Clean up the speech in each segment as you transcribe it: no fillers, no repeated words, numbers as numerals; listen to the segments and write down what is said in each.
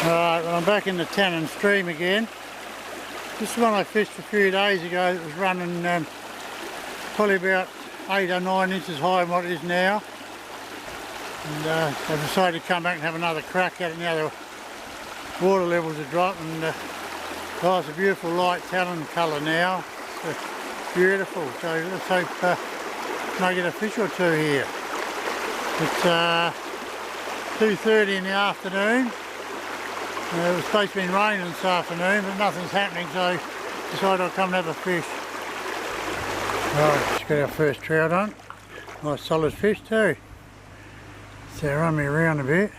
Alright, well I'm back in the Tannin stream again. This is one I fished a few days ago. It was running probably about 8 or 9 inches higher than what it is now. And I decided to come back and have another crack at it now. The water levels are dropping. Oh, it's a beautiful light tannin colour now. It's beautiful. So let's hope I get a fish or two here. It's 2:30 in the afternoon. It was supposed to be raining this afternoon, but nothing's happening, so I decided I'd come and have a fish. Right, let's get our first trout on. Nice solid fish too. So run me around a bit.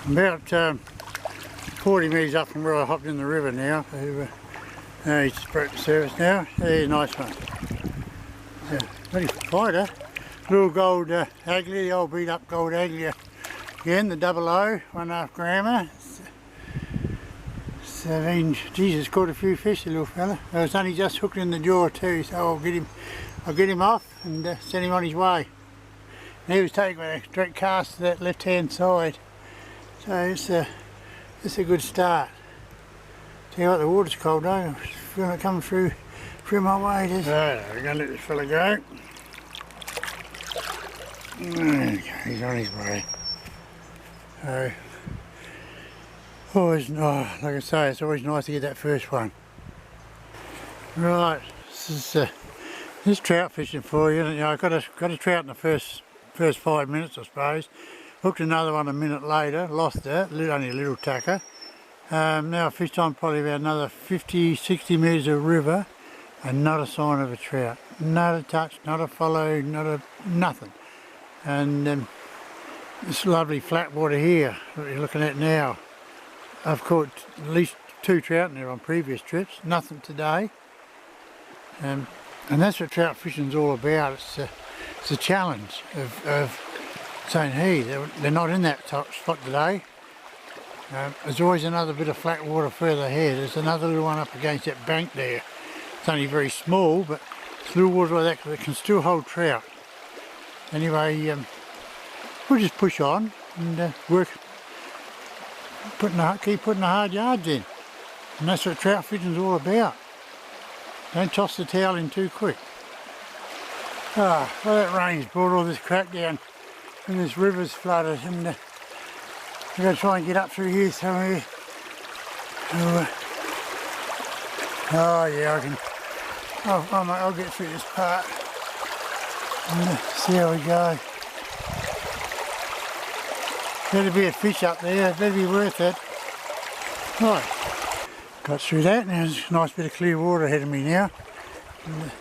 I'm about 40 metres up from where I hopped in the river now. So, he's just broke the surface now. Yeah, nice one. Bloody fighter. Little gold aglia, the old beat up gold aglia again, the double O, 1.5 grammer. So, Jesus, caught a few fish, the little fella. I was only just hooked in the jaw too, so I'll get him off and send him on his way. And he was taking a direct cast to that left hand side, so it's a good start. Tell you what, the water's cold though. I'm feeling it coming through my way. Right, we're going to let this fella go. He's on his way. So, always, like I say, it's always nice to get that first one. Right, this trout fishing for you. I got a trout in the first 5 minutes, I suppose. Hooked another one a minute later, lost it, only a little tacker. Now I fished on probably about another 50-60 metres of river, and not a sign of a trout. Not a touch, not a follow, nothing. And this lovely flat water here that you're looking at now. I've caught at least 2 trout in there on previous trips, nothing today. And that's what trout fishing's all about. It's a challenge of saying, hey, they're not in that top spot today. There's always another bit of flat water further ahead. There's another little one up against that bank there. It's only very small, but it's little water like that because it can still hold trout. Anyway, we'll just push on and work, keep putting the hard yards in. And that's what trout fishing's all about. Don't toss the towel in too quick. Well that rain's brought all this crap down and this river's flooded, and we've got to try and get up through here somewhere. Oh yeah, I can. I'll get through this part. And see how we go. Better be a fish up there, it better be worth it. Right, got through that, now there's a nice bit of clear water ahead of me now. And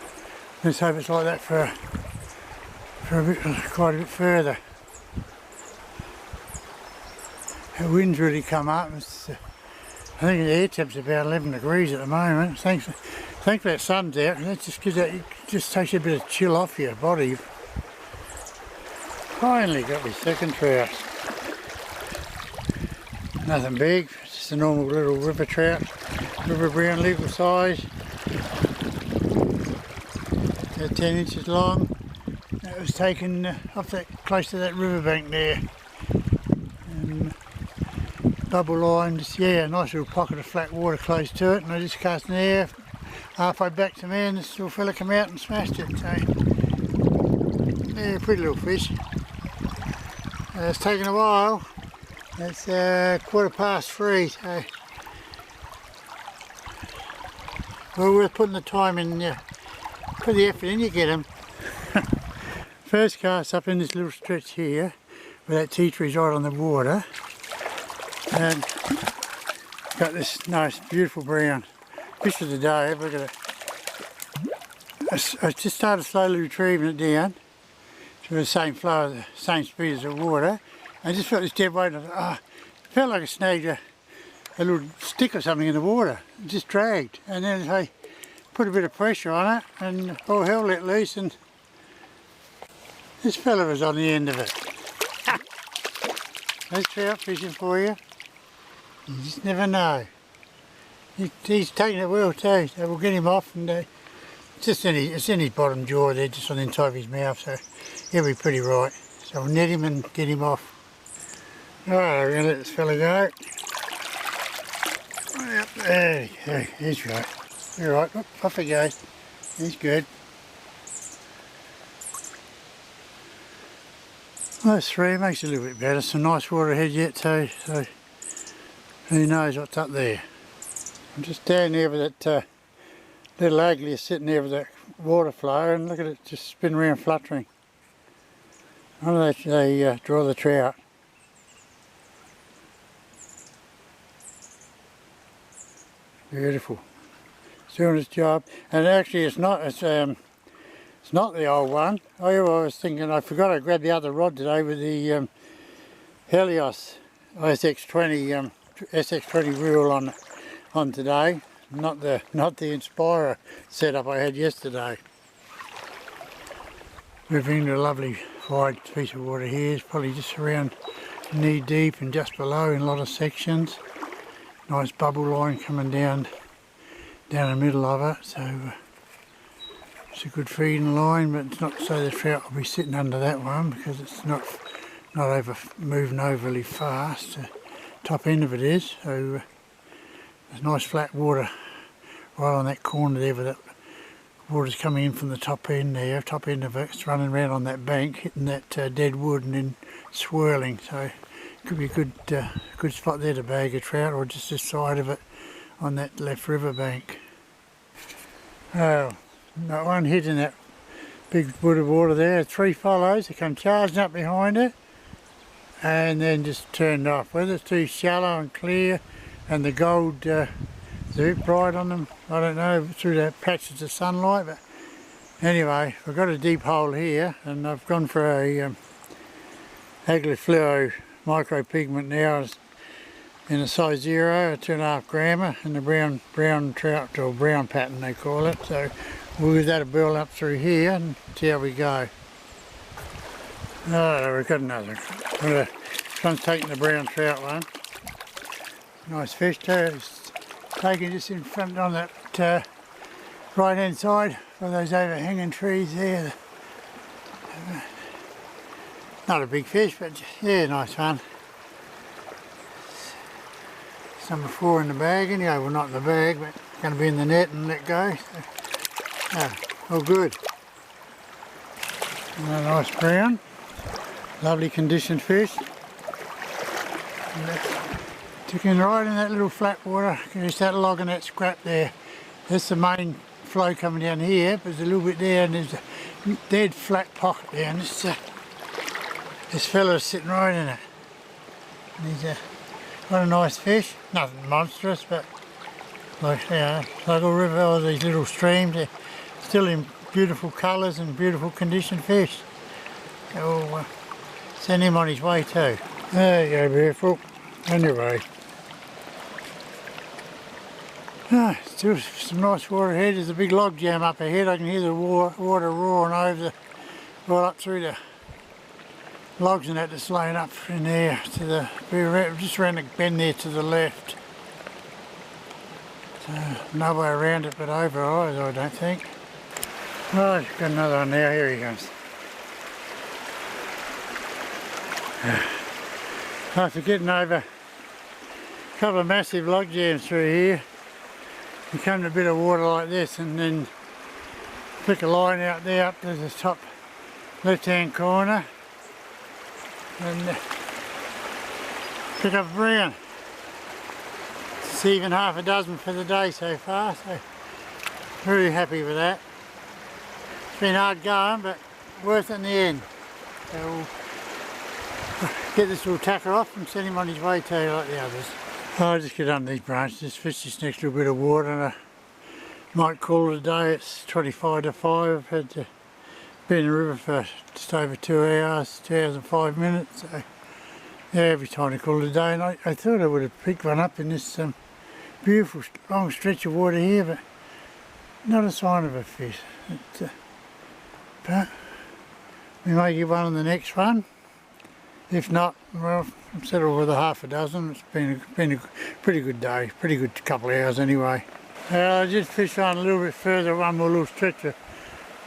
let's hope it's like that for quite a bit further. The wind's really come up. I think the air temp's about 11 degrees at the moment. Thanks that sun's out. That just takes a bit of chill off your body. Finally got my second trout. Nothing big, just a normal little river trout, river brown, legal size. About 10 inches long. That was taken off that close to that riverbank there. Bubble line, just, yeah, a nice little pocket of flat water close to it, and I just cast an air halfway back to me, and this little fella came out and smashed it. So, yeah, pretty little fish. It's taken a while. It's 3:15, so well worth putting the time in, put the effort in, you get them. First cast up in this little stretch here, where that tea tree's right on the water, and got this nice beautiful brown fish of the day. Look at it. I just started slowly retrieving it down to the same flow, the same speed as the water. I just felt this dead weight. It felt like I snagged a little stick or something in the water. It just dragged, and then I put a bit of pressure on it, and all hell let loose, and this fella was on the end of it. That's trout fishing for you. You just never know. He's taking it well too, so we'll get him off, and it's in his bottom jaw there, just on the inside of his mouth, so he'll be pretty right. So we'll net him and get him off. Alright, we're going to let this fella go. Yep, there, he's right. You're right, off he goes. He's good. Those three makes it a little bit better. Some nice water ahead yet too, so who knows what's up there. I'm just down there with that little aglia sitting there with that water flow, and look at it just spin around fluttering. I know they draw the trout. Beautiful. It's doing its job, and actually it's not the old one. I was thinking I forgot I grabbed the other rod today with the Helios SX20 SX20 reel on today, not the Inspirer setup I had yesterday. We're into a lovely wide piece of water here. It's probably just around knee deep and just below in a lot of sections. Nice bubble line coming down the middle of it, so it's a good feeding line, but it's not so the trout will be sitting under that one because it's not moving overly fast. The top end of it is, so there's nice flat water right on that corner there, where that water's coming in from the top end there. Top end of it's running around on that bank, hitting that dead wood and then swirling. So could be a good spot there to bag a trout, or just this side of it on that left river bank. Oh, that one hitting that big wood of water there. 3 follows, they come charging up behind it and then just turned off. Whether it's too shallow and clear and the gold is a bit bright on them, I don't know, through the patches of sunlight, but anyway, I've got a deep hole here and I've gone for a Agli micro pigment now in a size 0, a 2.5 grammer, and the brown trout, or brown pattern they call it. So we'll give that a burl up through here and see how we go. Oh, we've got another. This one's taking the brown trout one. Nice fish too. It's taken just in front on that right hand side of those overhanging trees there. Not a big fish, but yeah, nice one. Number 4 in the bag anyway, well not in the bag, but going to be in the net and let go. So, all good. And a nice brown, lovely conditioned fish. Took in right in that little flat water. There's that log and that scrap there. That's the main flow coming down here, but there's a little bit there and there's a dead flat pocket there, and this fella's sitting right in it. And he's what a nice fish. Nothing monstrous, but like, you know, like a river or these little streams, they're still in beautiful colours and beautiful conditioned fish. So we'll send him on his way too. There you go, beautiful. On your way. Still some nice water ahead. There's a big log jam up ahead. I can hear the water roaring over right up through the logs and that that's laying up in there to the just around the bend there to the left. So no way around it but over either, I don't think. Oh, got another one now. Here he comes. After getting over a couple of massive log jams through here, you come to a bit of water like this and then flick a line out there up to the top left hand corner and pick up a brown. It's even half a dozen for the day so far, so very happy with that. It's been hard going, but worth it in the end. So we'll get this little tacker off and send him on his way too, like the others. I'll just get under these branches, just fish this next little bit of water, and I might call it a day. It's 25 to 5. I've had to be in the river for just over 2 hours, 2 hours and 5 minutes. So yeah, every time I call it a day, and I thought I would have picked one up in this beautiful long stretch of water here, but not a sign of a fish. But we may get one on the next one. If not, well, I'm settled with a half a dozen. It's been a pretty good day, pretty good couple of hours anyway. I just fished on a little bit further, one more little stretch of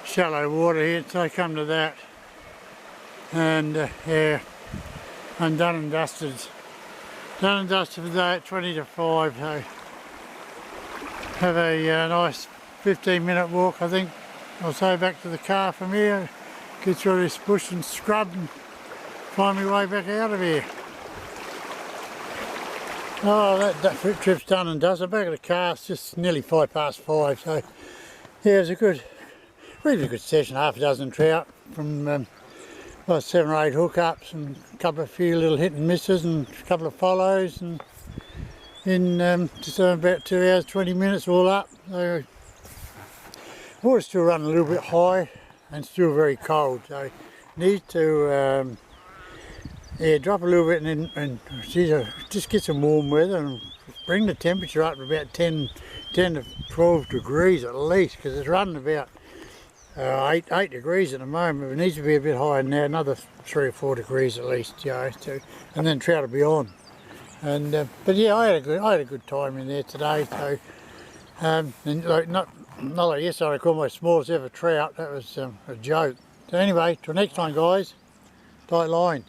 shallow water here until I come to that. and yeah, I'm done and dusted. Done and dusted for the day at 20 to 5. So have a nice 15-minute walk, I think. I'll say back to the car from here, get through this bush and scrub and find my way back out of here. Oh, that trip's done and dusted. Back at the car, it's just nearly 5:05. So yeah, it was a good, really good session. Half a dozen trout from about 7 or 8 hookups and a few little hit and misses and a couple of follows, and in just about 2 hours 20 minutes all up. So water's still running a little bit high and still very cold, so need to yeah, drop a little bit and just get some warm weather and bring the temperature up to about 10 to 12 degrees at least, because it's running about 8 degrees at the moment. It needs to be a bit higher now, another 3 or 4 degrees at least, you know, and then trout will be on. And but yeah, I had a good time in there today. So and like not like yesterday I caught my smallest ever trout. That was a joke. So anyway, till next time, guys. Tight lines.